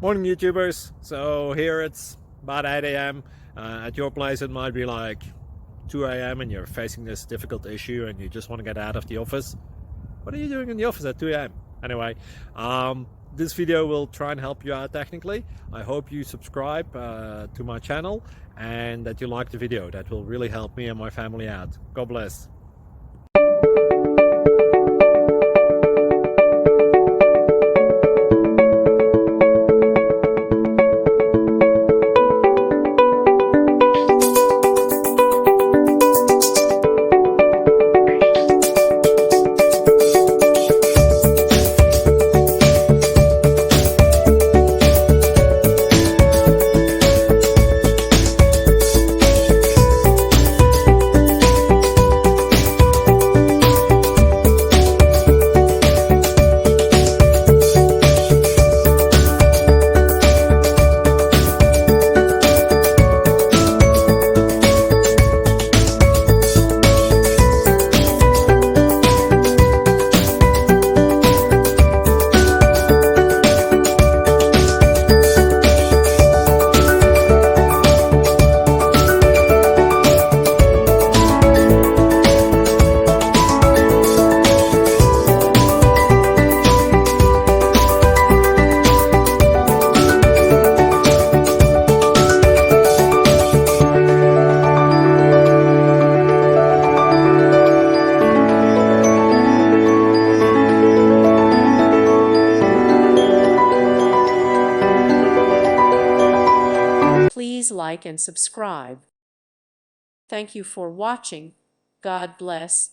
Morning YouTubers. So here it's about 8 a.m. At your place it might be like 2 a.m. and you're facing this difficult issue and you just want to get out of the office. What are you doing in the office at 2 a.m.? Anyway, this video will try and help you out technically. I hope you subscribe to my channel and that you like the video. That will really help me and my family out. God bless. Please like and subscribe. Thank you for watching. God bless.